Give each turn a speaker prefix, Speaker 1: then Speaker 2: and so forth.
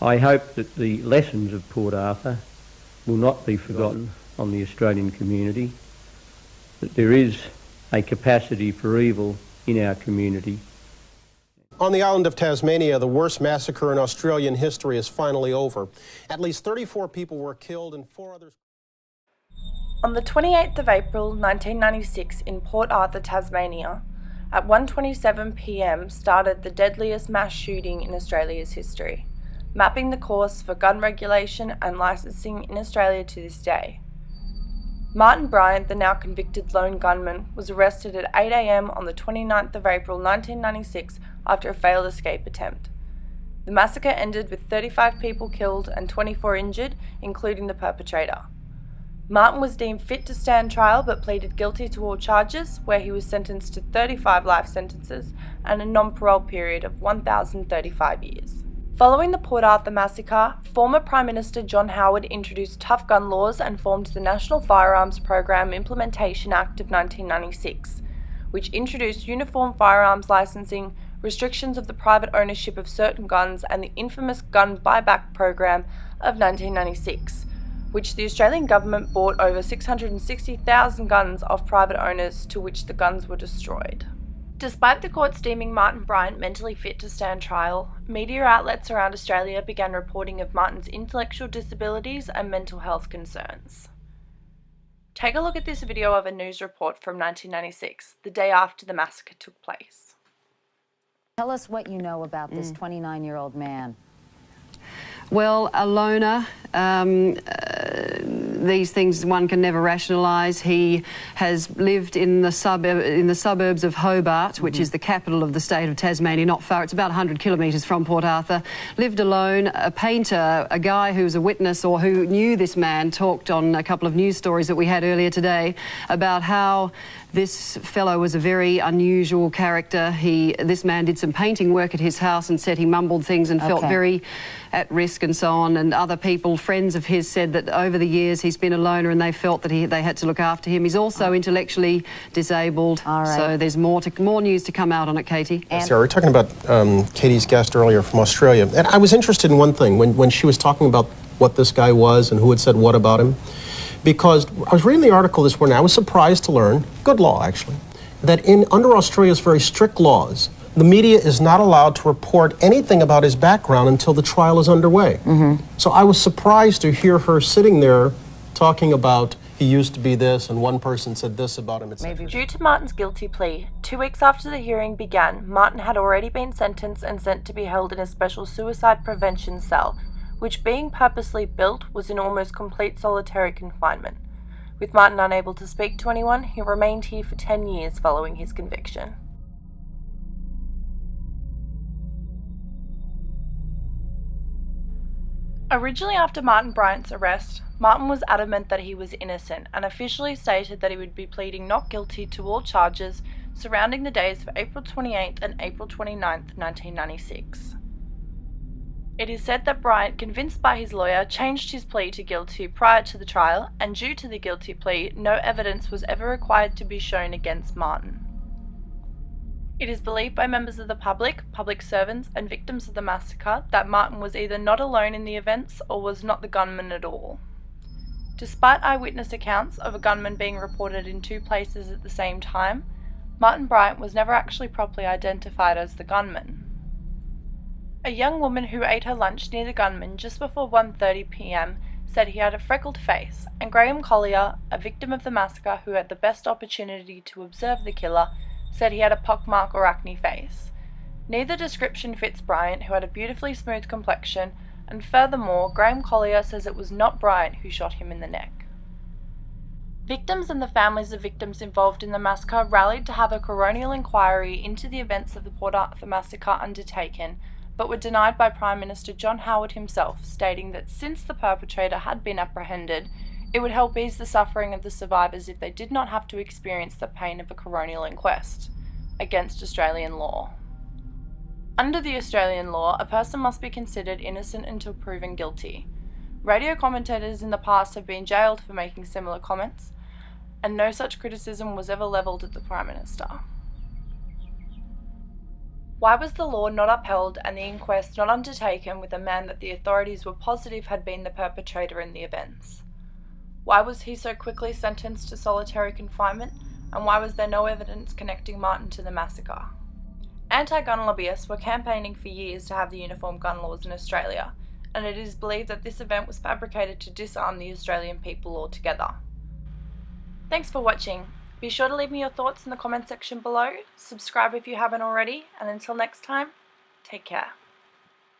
Speaker 1: I hope that the lessons of Port Arthur will not be forgotten on the Australian community, that there is a capacity for evil in our community.
Speaker 2: On the island of Tasmania, the worst massacre in Australian history is finally over. At least 34 people were killed and 4 others...
Speaker 3: On the 28th of April 1996 in Port Arthur, Tasmania, at 1:27 p.m. started the deadliest mass shooting in Australia's history, mapping the course for gun regulation and licensing in Australia to this day. Martin Bryant, the now convicted lone gunman, was arrested at 8 a.m. on the 29th of April 1996 after a failed escape attempt. The massacre ended with 35 people killed and 24 injured, including the perpetrator. Martin was deemed fit to stand trial but pleaded guilty to all charges, where he was sentenced to 35 life sentences and a non-parole period of 1,035 years. Following the Port Arthur Massacre, former Prime Minister John Howard introduced tough gun laws and formed the National Firearms Program Implementation Act of 1996, which introduced uniform firearms licensing, restrictions of the private ownership of certain guns, and the infamous gun buyback program of 1996, which the Australian government bought over 660,000 guns off private owners, to which the guns were destroyed. Despite the courts deeming Martin Bryant mentally fit to stand trial, media outlets around Australia began reporting of Martin's intellectual disabilities and mental health concerns. Take a look at this video of a news report from 1996, the day after the massacre took place.
Speaker 4: Tell us what you know about this 29-year-old man.
Speaker 5: Well, a loner. These things one can never rationalise. He has lived in the suburbs of Hobart, which is the capital of the state of Tasmania, not far. It's about 100 kilometres from Port Arthur. Lived alone. A painter, a guy who's a witness or who knew this man, talked on a couple of news stories that we had earlier today about how this fellow was a very unusual character. This man did some painting work at his house and said he mumbled things and felt very at risk and so on. And other people, friends of his, said that over the years he's been a loner and they felt that they had to look after him. He's also intellectually disabled. So there's more news to come out on it, Katie.
Speaker 2: Sarah, we're talking about Katie's guest earlier from Australia. And I was interested in one thing when she was talking about what this guy was and who had said what about him. Because I was reading the article this morning, I was surprised to learn, good law actually, that under Australia's very strict laws, the media is not allowed to report anything about his background until the trial is underway. So I was surprised to hear her sitting there talking about he used to be this and one person said this about him, etc.
Speaker 3: Due to Martin's guilty plea, 2 weeks after the hearing began, Martin had already been sentenced and sent to be held in a special suicide prevention cell, which, being purposely built, was in almost complete solitary confinement. With Martin unable to speak to anyone, he remained here for 10 years following his conviction. Originally, after Martin Bryant's arrest, Martin was adamant that he was innocent and officially stated that he would be pleading not guilty to all charges surrounding the days of April 28th and April 29th, 1996. It is said that Bryant, convinced by his lawyer, changed his plea to guilty prior to the trial, and due to the guilty plea, no evidence was ever required to be shown against Martin. It is believed by members of the public, public servants, and victims of the massacre that Martin was either not alone in the events or was not the gunman at all. Despite eyewitness accounts of a gunman being reported in 2 places at the same time, Martin Bryant was never actually properly identified as the gunman. A young woman who ate her lunch near the gunman just before 1:30 p.m. said he had a freckled face, and Graham Collier, a victim of the massacre who had the best opportunity to observe the killer, said he had a pockmark or acne face. Neither description fits Bryant, who had a beautifully smooth complexion, and furthermore, Graham Collier says it was not Bryant who shot him in the neck. Victims and the families of victims involved in the massacre rallied to have a coronial inquiry into the events of the Port Arthur Massacre undertaken, but were denied by Prime Minister John Howard himself, stating that since the perpetrator had been apprehended, it would help ease the suffering of the survivors if they did not have to experience the pain of a coronial inquest, against Australian law. Under the Australian law, a person must be considered innocent until proven guilty. Radio commentators in the past have been jailed for making similar comments, and no such criticism was ever levelled at the Prime Minister. Why was the law not upheld and the inquest not undertaken with a man that the authorities were positive had been the perpetrator in the events? Why was he so quickly sentenced to solitary confinement, and why was there no evidence connecting Martin to the massacre? Anti-gun lobbyists were campaigning for years to have the uniform gun laws in Australia, and it is believed that this event was fabricated to disarm the Australian people altogether. Thanks for watching. Be sure to leave me your thoughts in the comment section below, subscribe if you haven't already, and until next time, take care.